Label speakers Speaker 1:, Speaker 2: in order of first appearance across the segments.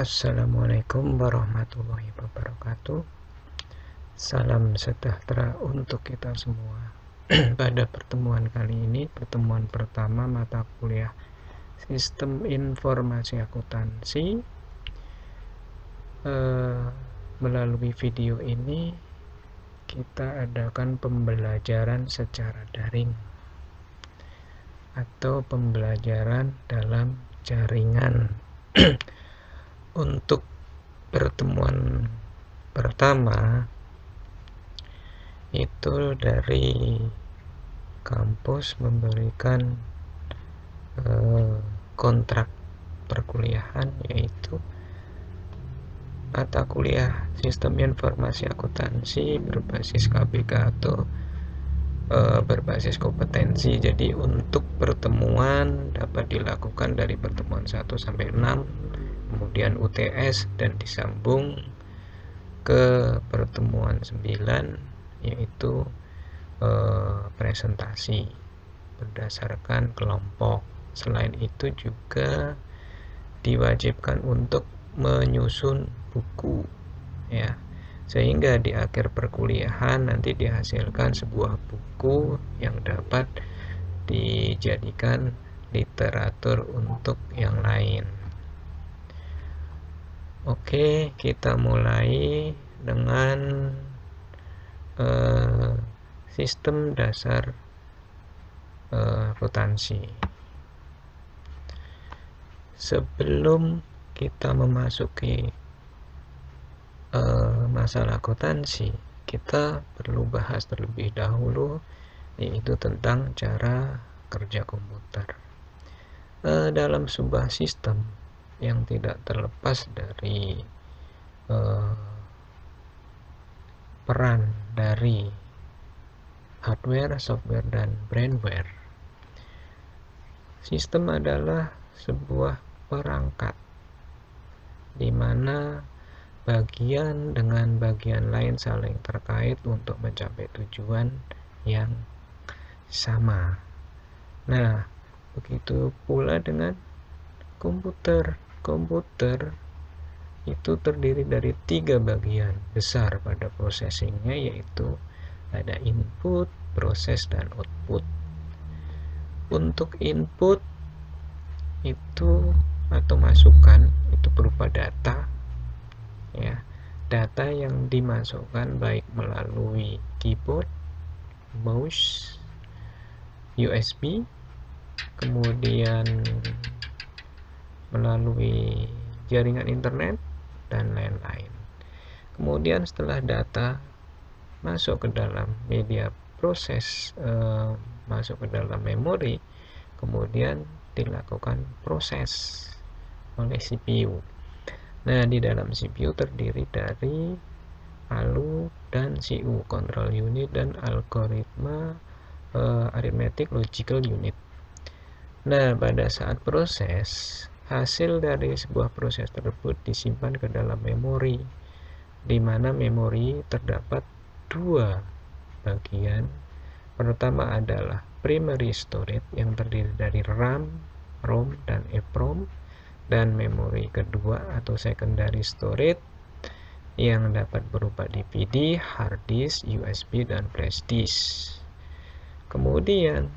Speaker 1: Assalamualaikum warahmatullahi wabarakatuh. Salam sejahtera untuk kita semua. Pada pertemuan kali ini, pertemuan pertama mata kuliah Sistem Informasi Akuntansi, melalui video ini kita adakan pembelajaran secara daring atau pembelajaran dalam jaringan. Untuk pertemuan pertama itu dari kampus memberikan kontrak perkuliahan, yaitu mata kuliah Sistem Informasi Akuntansi berbasis KBK atau berbasis kompetensi. Jadi untuk pertemuan dapat dilakukan dari pertemuan 1 sampai 6, kemudian UTS, dan disambung ke pertemuan 9, yaitu presentasi berdasarkan kelompok. Selain itu juga diwajibkan untuk menyusun buku, ya, sehingga di akhir perkuliahan nanti dihasilkan sebuah buku yang dapat dijadikan literatur untuk yang lain. Oke, kita mulai dengan sistem dasar akuntansi. Sebelum kita memasuki masalah akuntansi, kita perlu bahas terlebih dahulu, yaitu tentang cara kerja komputer. Dalam sebuah sistem yang tidak terlepas dari peran dari hardware, software, dan brainware. Sistem adalah sebuah perangkat di mana bagian dengan bagian lain saling terkait untuk mencapai tujuan yang sama. Nah, begitu pula dengan komputer. Komputer itu terdiri dari 3 bagian besar pada processingnya, yaitu ada input, proses, dan output. Untuk input itu atau masukan itu berupa data, ya, data yang dimasukkan baik melalui keyboard, mouse, USB, kemudian melalui jaringan internet, dan lain-lain. Kemudian setelah data masuk ke dalam media proses, masuk ke dalam memori, kemudian dilakukan proses oleh CPU. Nah, di dalam CPU terdiri dari ALU dan CU, control unit, dan algoritma arithmetic logical unit. Nah, pada saat proses, hasil dari sebuah proses tersebut disimpan ke dalam memori, di mana memori terdapat 2 bagian. Pertama adalah primary storage yang terdiri dari RAM, ROM, dan EPROM, dan memori kedua atau secondary storage yang dapat berupa DVD, hard disk, USB, dan flash disk. Kemudian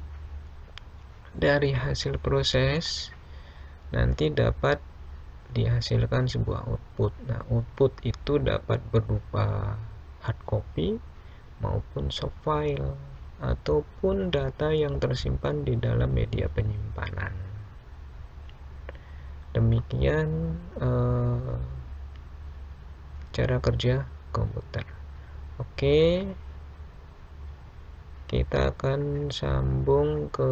Speaker 1: dari hasil proses nanti dapat dihasilkan sebuah output. Nah, output itu dapat berupa hard copy maupun soft file ataupun data yang tersimpan di dalam media penyimpanan. Demikian cara kerja komputer. Oke, kita akan sambung ke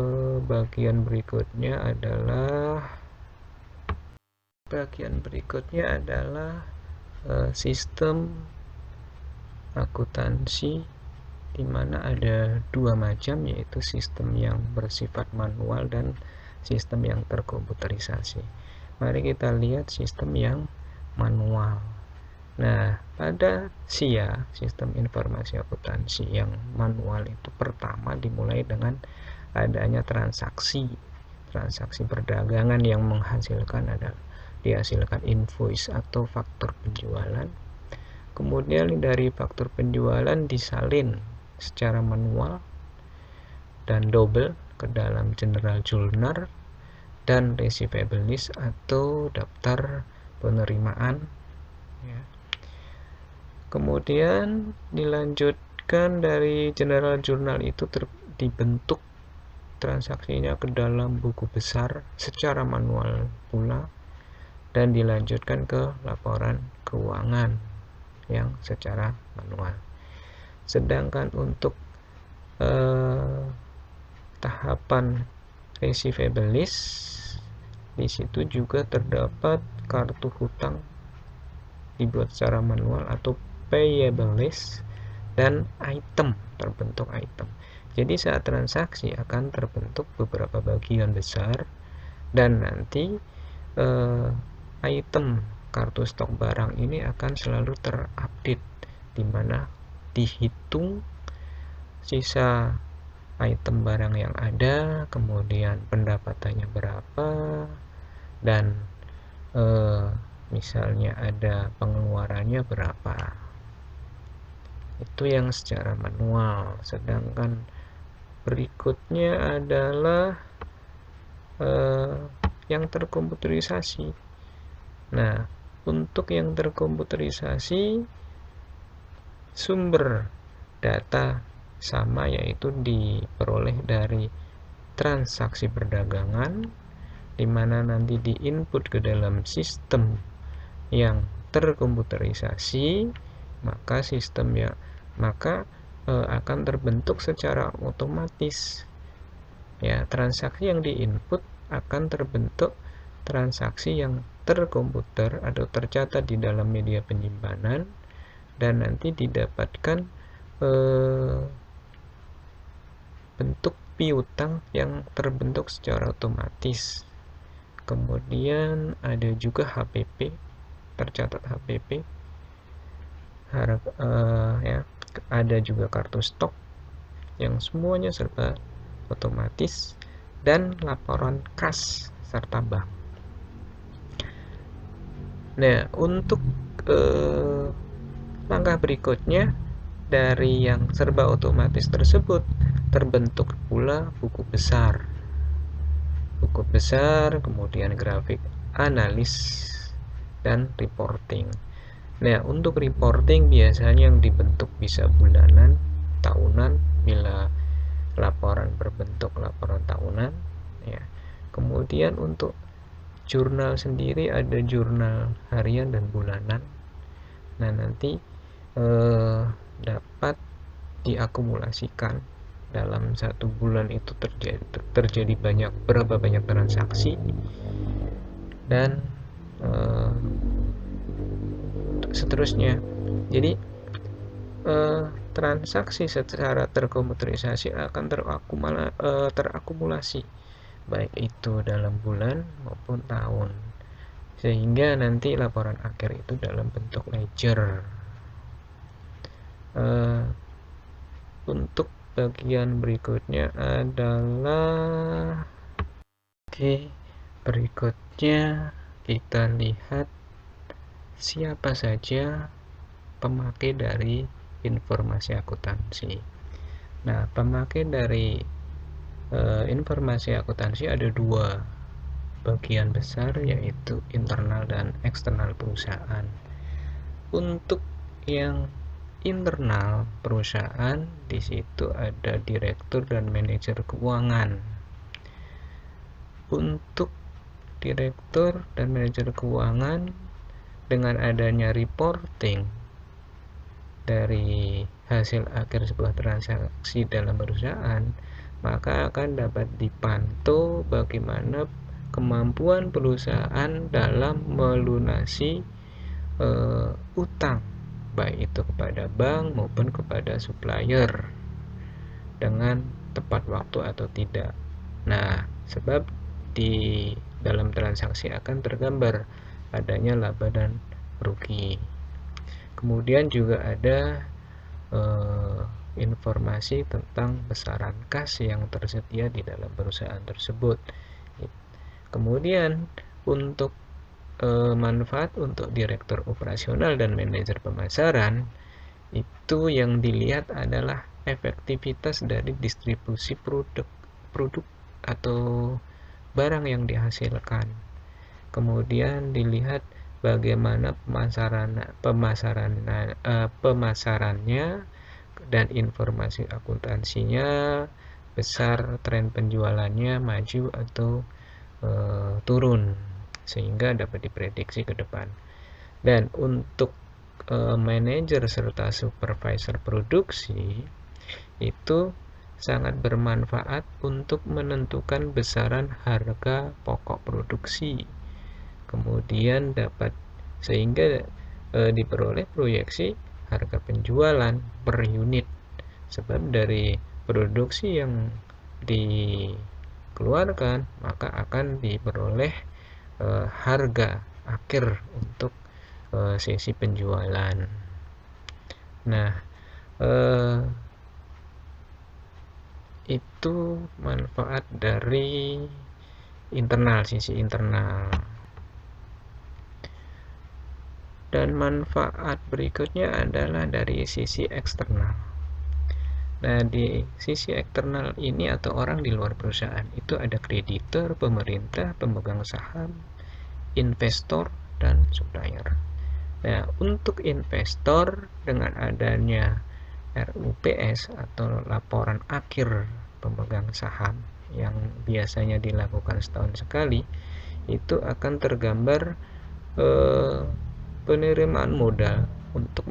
Speaker 1: bagian berikutnya adalah sistem akuntansi, di mana ada 2 macam, yaitu sistem yang bersifat manual dan sistem yang terkomputerisasi. Mari kita lihat sistem yang manual. Nah, pada SIA, Sistem Informasi Akuntansi, yang manual itu pertama dimulai dengan adanya transaksi perdagangan yang menghasilkan adalah dihasilkan invoice atau faktur penjualan. Kemudian dari faktur penjualan disalin secara manual dan double ke dalam general journal dan receivable list atau daftar penerimaan, ya. Kemudian dilanjutkan dari general journal itu dibentuk transaksinya ke dalam buku besar secara manual pula, dan dilanjutkan ke laporan keuangan yang secara manual. Sedangkan untuk tahapan receivable list, di situ juga terdapat kartu hutang dibuat secara manual atau payable list, dan item, terbentuk item. Jadi saat transaksi akan terbentuk beberapa bagian besar, dan nanti item kartu stok barang ini akan selalu terupdate, di mana dihitung sisa item barang yang ada, kemudian pendapatannya berapa, dan misalnya ada pengeluarannya berapa. Itu yang secara manual. Sedangkan berikutnya adalah yang terkomputerisasi. Nah, untuk yang terkomputerisasi, sumber data sama, yaitu diperoleh dari transaksi perdagangan, di mana nanti diinput ke dalam sistem yang terkomputerisasi, maka akan terbentuk secara otomatis, ya. Transaksi yang diinput akan terbentuk transaksi yang terkomputer atau tercatat di dalam media penyimpanan, dan nanti didapatkan bentuk piutang yang terbentuk secara otomatis. Kemudian ada juga HPP, tercatat HPP, ya. Ada juga kartu stok yang semuanya serba otomatis, dan laporan kas serta bank. Nah, untuk langkah berikutnya, dari yang serba otomatis tersebut terbentuk pula buku besar, kemudian grafik analis dan reporting. Nah, untuk reporting biasanya yang dibentuk bisa bulanan, tahunan, bila laporan berbentuk laporan tahunan, ya. Kemudian untuk jurnal sendiri ada jurnal harian dan bulanan. Nah, nanti dapat diakumulasikan dalam satu bulan itu terjadi berapa banyak transaksi, dan seterusnya. Jadi transaksi secara terkomputerisasi akan terakumulasi, baik itu dalam bulan maupun tahun, sehingga nanti laporan akhir itu dalam bentuk ledger. Untuk bagian berikutnya adalah berikutnya kita lihat siapa saja pemakai dari informasi akuntansi. Nah, pemakai dari informasi akuntansi ada dua bagian besar, yaitu internal dan eksternal perusahaan. Untuk yang internal perusahaan, di situ ada direktur dan manajer keuangan. Untuk direktur dan manajer keuangan, dengan adanya reporting dari hasil akhir sebuah transaksi dalam perusahaan, maka akan dapat dipantau bagaimana kemampuan perusahaan dalam melunasi utang, baik itu kepada bank maupun kepada supplier, dengan tepat waktu atau tidak. Nah, sebab di dalam transaksi akan tergambar adanya laba dan rugi. Kemudian juga ada informasi tentang besaran kas yang tersedia di dalam perusahaan tersebut. Kemudian untuk manfaat untuk direktur operasional dan manajer pemasaran, itu yang dilihat adalah efektivitas dari distribusi produk atau barang yang dihasilkan. Kemudian dilihat bagaimana pemasarannya dan informasi akuntansinya, besar tren penjualannya, maju atau turun, sehingga dapat diprediksi ke depan. Dan untuk manajer serta supervisor produksi itu sangat bermanfaat untuk menentukan besaran harga pokok produksi, kemudian dapat sehingga diperoleh proyeksi harga penjualan per unit, sebab dari produksi yang dikeluarkan maka akan diperoleh harga akhir untuk sesi penjualan. Nah, itu manfaat dari sisi internal. Dan manfaat berikutnya adalah dari sisi eksternal. Nah, di sisi eksternal ini atau orang di luar perusahaan itu ada kreditor, pemerintah, pemegang saham, investor, dan supplier. Nah, untuk investor dengan adanya RUPS atau laporan akhir pemegang saham yang biasanya dilakukan setahun sekali, itu akan tergambar penerimaan modal untuk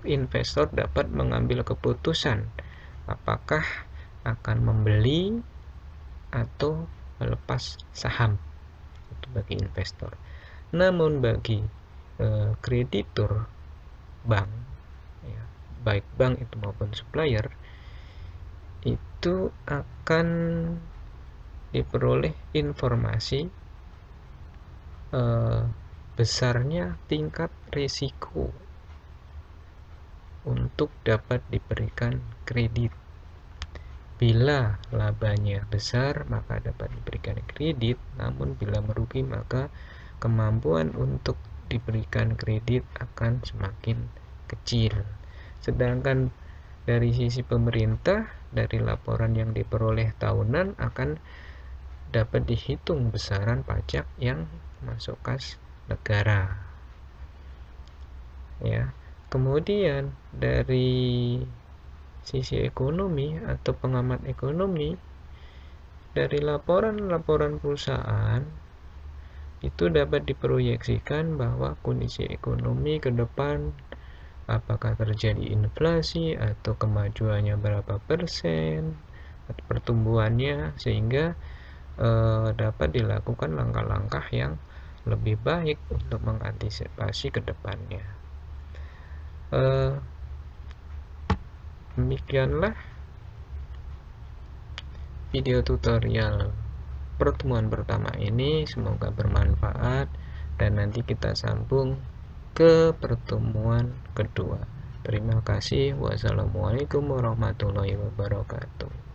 Speaker 1: investor dapat mengambil keputusan apakah akan membeli atau melepas saham. Itu bagi investor. Namun bagi kreditur bank, ya, baik bank itu maupun supplier, itu akan diperoleh informasi besarnya tingkat risiko untuk dapat diberikan kredit. Bila labanya besar maka dapat diberikan kredit, namun bila merugi maka kemampuan untuk diberikan kredit akan semakin kecil. Sedangkan dari sisi pemerintah, dari laporan yang diperoleh tahunan akan dapat dihitung besaran pajak yang masuk kas negara. Ya. Kemudian dari sisi ekonomi atau pengamat ekonomi, dari laporan-laporan perusahaan itu dapat diproyeksikan bahwa kondisi ekonomi ke depan apakah terjadi inflasi atau kemajuannya berapa persen atau pertumbuhannya, sehingga dapat dilakukan langkah-langkah yang lebih baik untuk mengantisipasi ke depannya. Demikianlah video tutorial pertemuan pertama ini, semoga bermanfaat dan nanti kita sambung ke pertemuan kedua. Terima kasih. Wassalamualaikum warahmatullahi wabarakatuh.